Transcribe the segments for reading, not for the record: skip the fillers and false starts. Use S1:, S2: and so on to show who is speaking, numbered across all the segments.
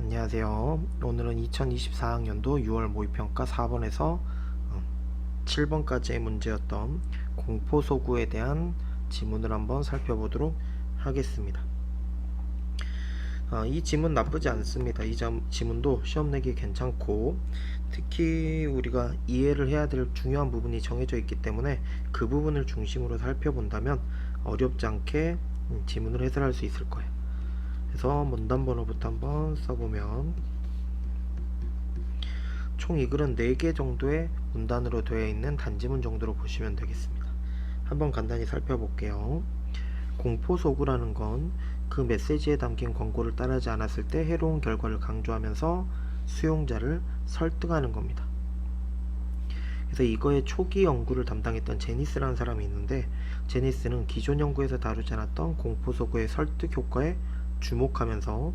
S1: 안녕하세요. 오늘은 2024학년도 6월 모의평가 4번에서 7번까지의 문제였던 공포소구에 대한 지문을 한번 살펴보도록 하겠습니다. 이 지문 나쁘지 않습니다. 이 지문도 시험 내기 괜찮고, 특히 우리가 이해를 해야 될 중요한 부분이 정해져 있기 때문에 그 부분을 중심으로 살펴본다면 어렵지 않게 지문을 해설할 수 있을 거예요. 그래서 문단 번호부터 한번 써보면, 총 이 글은 4개 정도의 문단으로 되어 있는 단지문 정도로 보시면 되겠습니다. 한번 간단히 살펴볼게요. 공포소구라는 건 그 메시지에 담긴 권고를 따르지 않았을 때 해로운 결과를 강조하면서 수용자를 설득하는 겁니다. 그래서 이거의 초기 연구를 담당했던 제니스라는 사람이 있는데, 제니스는 기존 연구에서 다루지 않았던 공포소구의 설득 효과에 주목하면서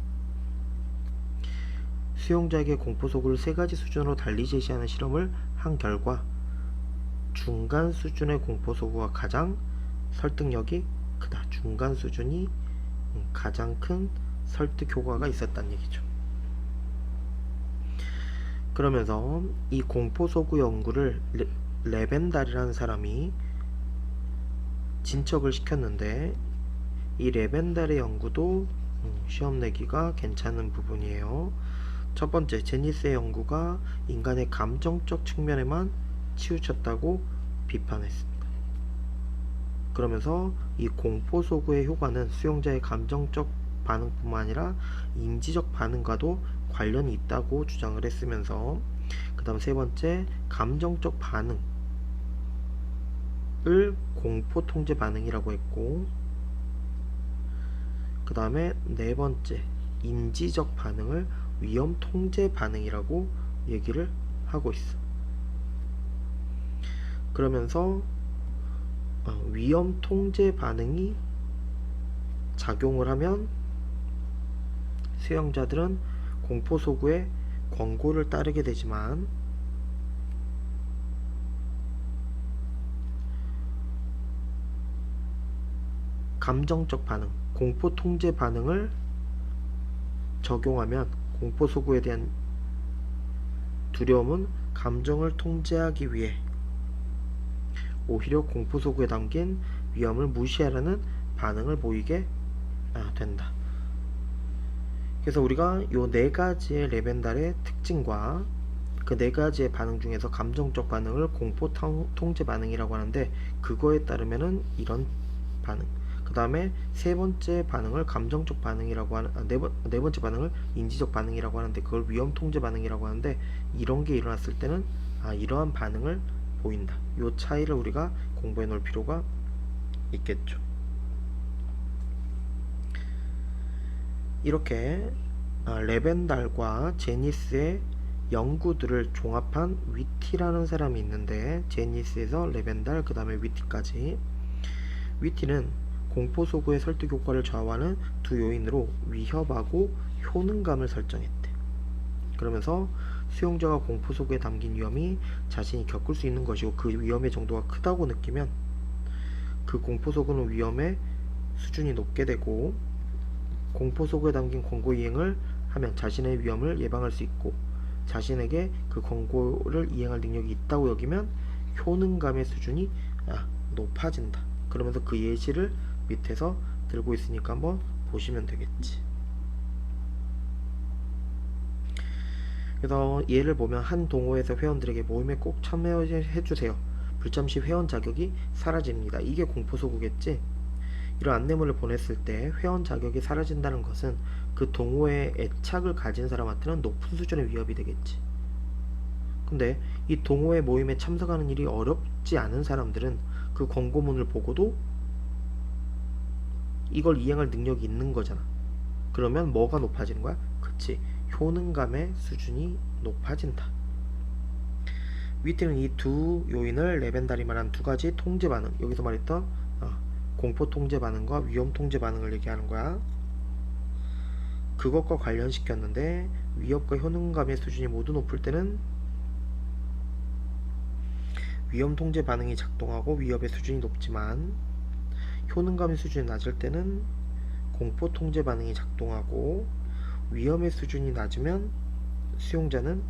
S1: 수용자에게 공포소구를 3가지 수준으로 달리 제시하는 실험을 한 결과 중간 수준의 공포소구가 가장 설득력이 크다. 중간 수준이 가장 큰 설득 효과가 있었다는 얘기죠. 그러면서 이 공포소구 연구를 레벤달이라는 사람이 진척을 시켰는데, 이 레벤달의 연구도 시험 내기가 괜찮은 부분이에요. 첫 번째, 제니스의 연구가 인간의 감정적 측면에만 치우쳤다고 비판했습니다. 그러면서 이 공포소구의 효과는 수용자의 감정적 반응뿐만 아니라 인지적 반응과도 관련이 있다고 주장을 했으면서, 그 다음 세 번째, 감정적 반응을 공포통제 반응이라고 했고, 그 다음에 네 번째, 인지적 반응을 위험통제 반응이라고 얘기를 하고 있어. 그러면서 위험통제 반응이 작용을 하면 수용자들은 공포소구의 권고를 따르게 되지만, 감정적 반응, 공포통제 반응을 적용하면 공포소구에 대한 두려움은 감정을 통제하기 위해 오히려 공포소구에 담긴 위험을 무시하려는 반응을 보이게 된다. 그래서 우리가 요 4가지의 레벤달의 특징과 그 4가지의 반응 중에서 감정적 반응을 공포통제 반응이라고 하는데, 그거에 따르면은 이런 반응, 그 다음에 세 번째 반응을 감정적 반응이라고 하는, 네 번째 반응을 인지적 반응이라고 하는데, 그걸 위험통제 반응이라고 하는데, 이런 게 일어났을 때는 이러한 반응을 보인다. 요 차이를 우리가 공부해 놓을 필요가 있겠죠. 이렇게 레벤달과 제니스의 연구들을 종합한 위티라는 사람이 있는데, 제니스에서 레벤달, 그 다음에 위티까지. 위티는 공포소구의 설득 효과를 좌우하는 두 요인으로 위협하고 효능감을 설정했대. 그러면서 수용자가 공포소구에 담긴 위험이 자신이 겪을 수 있는 것이고 그 위험의 정도가 크다고 느끼면 그 공포소구는 위험의 수준이 높게 되고, 공포소구에 담긴 권고 이행을 하면 자신의 위험을 예방할 수 있고, 자신에게 그 권고를 이행할 능력이 있다고 여기면 효능감의 수준이 높아진다. 그러면서 그 예시를 밑에서 들고 있으니까 한번 보시면 되겠지. 그래서 예를 보면, 한 동호회에서 회원들에게 모임에 꼭 참여해주세요. 불참 시 회원 자격이 사라집니다. 이게 공포소구겠지? 이런 안내문을 보냈을 때 회원 자격이 사라진다는 것은 그 동호회에 애착을 가진 사람한테는 높은 수준의 위협이 되겠지. 근데 이 동호회 모임에 참석하는 일이 어렵지 않은 사람들은 그 권고문을 보고도 이걸 이행할 능력이 있는 거잖아. 그러면 뭐가 높아지는 거야? 그치, 효능감의 수준이 높아진다. 위트는 이 두 요인을 레벤달이 말한 2가지 통제 반응, 여기서 말했던 공포 통제 반응과 위험 통제 반응을 얘기하는 거야. 그것과 관련시켰는데, 위협과 효능감의 수준이 모두 높을 때는 위험 통제 반응이 작동하고 위협의 수준이 높지만, 효능감의 수준이 낮을 때는 공포 통제 반응이 작동하고 위험의 수준이 낮으면 수용자는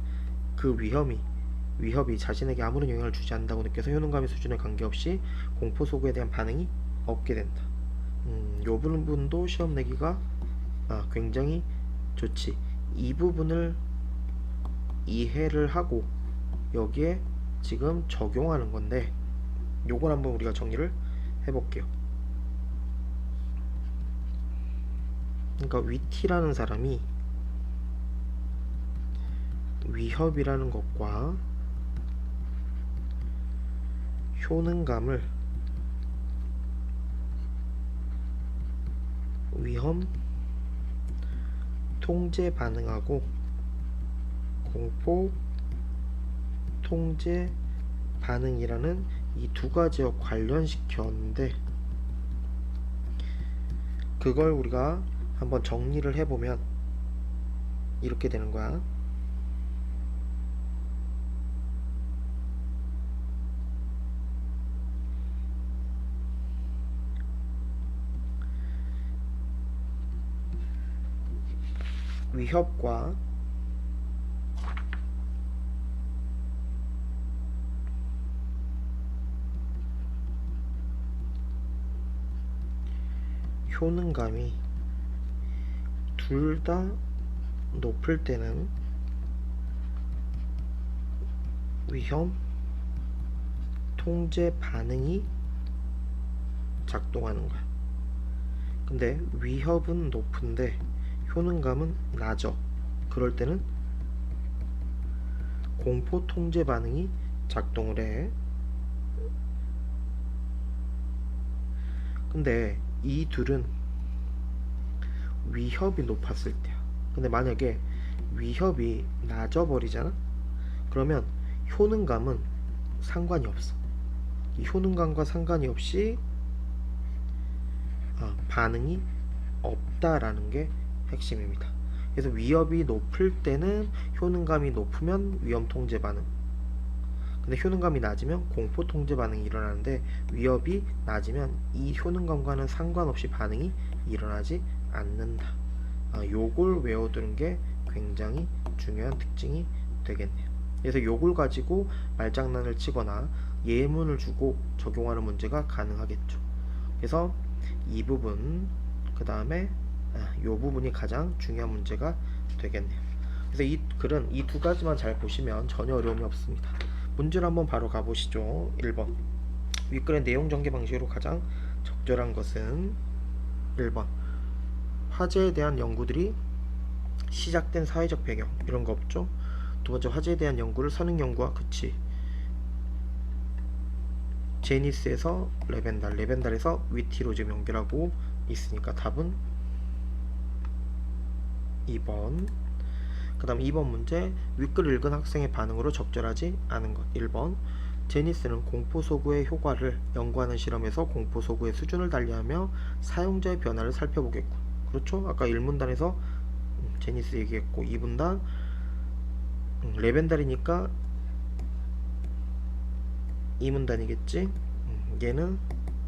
S1: 그 위협이 자신에게 아무런 영향을 주지 않는다고 느껴서 효능감의 수준에 관계없이 공포 소구에 대한 반응이 없게 된다. 요 부분도 시험 내기가 굉장히 좋지. 이 부분을 이해를 하고 여기에 지금 적용하는 건데, 요걸 한번 우리가 정리를 해볼게요. 그러니까 위티라는 사람이 위협이라는 것과 효능감을 위험 통제 반응하고 공포 통제 반응이라는 이 두 가지와 관련시켰는데, 그걸 우리가 한번 정리를 해보면 이렇게 되는 거야. 위협과 효능감이 둘 다 높을 때는 위험 통제 반응이 작동하는 거야. 근데 위협은 높은데 효능감은 낮아. 그럴 때는 공포 통제 반응이 작동을 해. 근데 이 둘은 위협이 높았을 때야. 근데 만약에 위협이 낮아 버리잖아? 그러면 효능감은 상관이 없어. 이 효능감과 상관이 없이 반응이 없다라는 게 핵심입니다. 그래서 위협이 높을 때는 효능감이 높으면 위험 통제 반응, 근데 효능감이 낮으면 공포 통제 반응이 일어나는데, 위협이 낮으면 이 효능감과는 상관없이 반응이 일어나지 않는다. 요걸 외워두는 게 굉장히 중요한 특징이 되겠네요. 그래서 요걸 가지고 말장난을 치거나 예문을 주고 적용하는 문제가 가능하겠죠. 그래서 이 부분, 그 다음에 요 부분이 가장 중요한 문제가 되겠네요. 그래서 이 글은 이 두 가지만 잘 보시면 전혀 어려움이 없습니다. 문제를 한번 바로 가보시죠. 1번. 윗글의 내용 전개 방식으로 가장 적절한 것은 1번. 화재에 대한 연구들이 시작된 사회적 배경, 이런 거 없죠. 두 번째, 화재에 대한 연구를 선행 연구와 그치, 제니스에서 레벤달, 레벤달에서 위티로 지금 연결하고 있으니까 답은 2번. 그 다음 2번 문제, 윗글을 읽은 학생의 반응으로 적절하지 않은 것. 1번. 제니스는 공포소구의 효과를 연구하는 실험에서 공포소구의 수준을 달리하며 사용자의 변화를 살펴보겠군. 그렇죠? 아까 1문단에서 제니스 얘기했고, 2분단 레벤달이니까 2문단이겠지? 얘는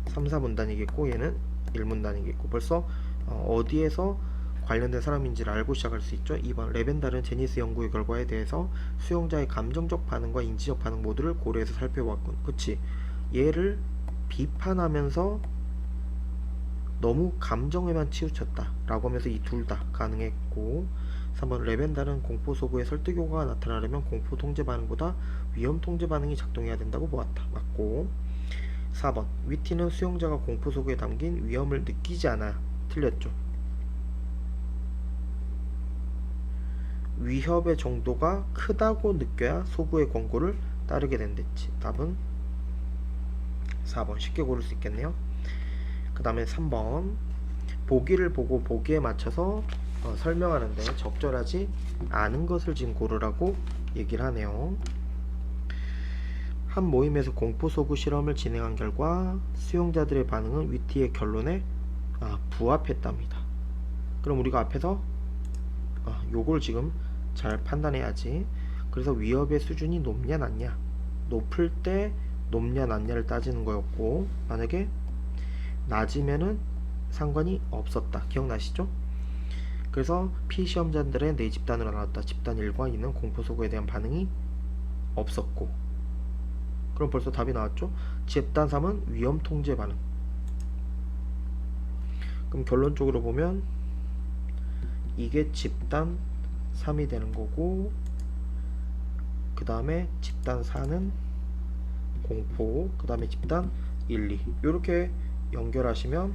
S1: 3, 4문단이겠고 얘는 1문단이겠고, 벌써 어디에서 관련된 사람인지를 알고 시작할 수 있죠. 2번. 레벤달은 제니스 연구의 결과에 대해서 수용자의 감정적 반응과 인지적 반응 모두를 고려해서 살펴봤군. 그치? 얘를 비판하면서 너무 감정에만 치우쳤다 라고 하면서 이 둘 다 가능했고, 3번. 레벤달은 공포 소구의 설득 효과가 나타나려면 공포 통제 반응보다 위험 통제 반응이 작동해야 된다고 보았다. 맞고. 4번. 위티는 수용자가 공포 소구에 담긴 위험을 느끼지 않아. 틀렸죠. 위협의 정도가 크다고 느껴야 소구의 권고를 따르게 된댔지. 답은 4번. 쉽게 고를 수 있겠네요. 그 다음에 3번. 보기를 보고 보기에 맞춰서 설명하는데 적절하지 않은 것을 지금 고르라고 얘기를 하네요. 한 모임에서 공포 소구 실험을 진행한 결과 수용자들의 반응은 위티의 결론에 부합했답니다. 그럼 우리가 앞에서 요걸 지금 잘 판단해야지. 그래서 위협의 수준이 높냐 낮냐, 높을 때 높냐 낮냐를 따지는 거였고, 만약에 낮으면은 상관이 없었다. 기억나시죠? 그래서 피시험자들의 네 집단으로 나눴다. 집단 1과 2는 공포소고에 대한 반응이 없었고, 그럼 벌써 답이 나왔죠? 집단 3은 위험통제 반응. 그럼 결론적으로 보면 이게 집단 3이 되는 거고, 그 다음에 집단 4는 공포, 그 다음에 집단 1, 2 이렇게 연결하시면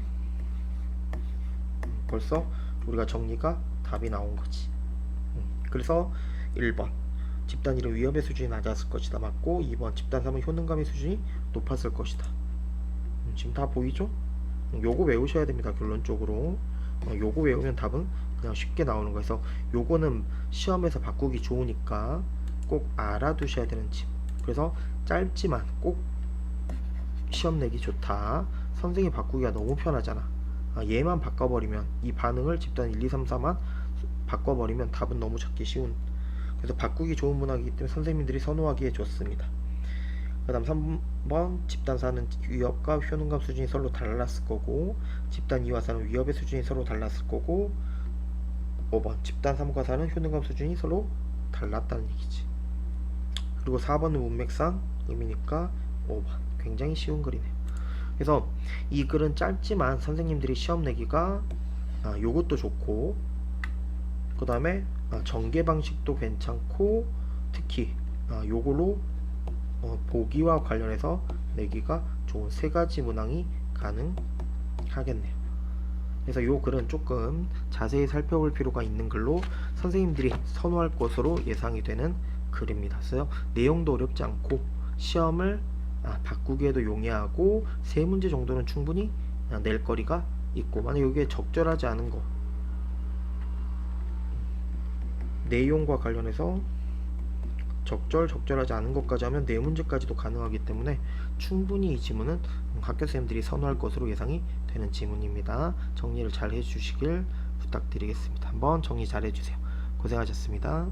S1: 벌써 우리가 정리가 답이 나온 거지. 그래서 1번 집단 1은 위험의 수준이 낮았을 것이다 맞고, 2번 집단 3은 효능감의 수준이 높았을 것이다. 지금 다 보이죠? 요거 외우셔야 됩니다. 결론적으로 요거 외우면 답은 그냥 쉽게 나오는 거여서, 요거는 시험에서 바꾸기 좋으니까 꼭 알아두셔야 되는 집. 그래서 짧지만 꼭 시험 내기 좋다. 선생이 바꾸기가 너무 편하잖아. 얘만 바꿔버리면, 이 반응을 집단 1, 2, 3, 4만 바꿔버리면 답은 너무 찾기 쉬운, 그래서 바꾸기 좋은 문항이기 때문에 선생님들이 선호하기에 좋습니다. 그 다음 3번 집단 4는 위협과 효능감 수준이 서로 달랐을 거고, 집단 2와 4는 위협의 수준이 서로 달랐을 거고, 5번 집단 3과 4는 효능감 수준이 서로 달랐다는 얘기지. 그리고 4번은 문맥상 의미니까 5번. 굉장히 쉬운 글이네요. 그래서 이 글은 짧지만 선생님들이 시험 내기가 요것도 좋고, 그 다음에 전개 방식도 괜찮고, 특히 요걸로 보기와 관련해서 내기가 좋은 세 가지 문항이 가능하겠네요. 그래서 요 글은 조금 자세히 살펴볼 필요가 있는 글로 선생님들이 선호할 것으로 예상이 되는 글입니다. 그래서 내용도 어렵지 않고 시험을 바꾸기에도 용이하고, 세 문제 정도는 충분히 낼 거리가 있고, 만약 이게 적절하지 않은 거, 내용과 관련해서 적절하지 않은 것까지 하면 네 문제까지도 가능하기 때문에 충분히 이 지문은 학교생님들이 선호할 것으로 예상이 되는 지문입니다. 정리를 잘 해주시길 부탁드리겠습니다. 한번 정리 잘 해주세요. 고생하셨습니다.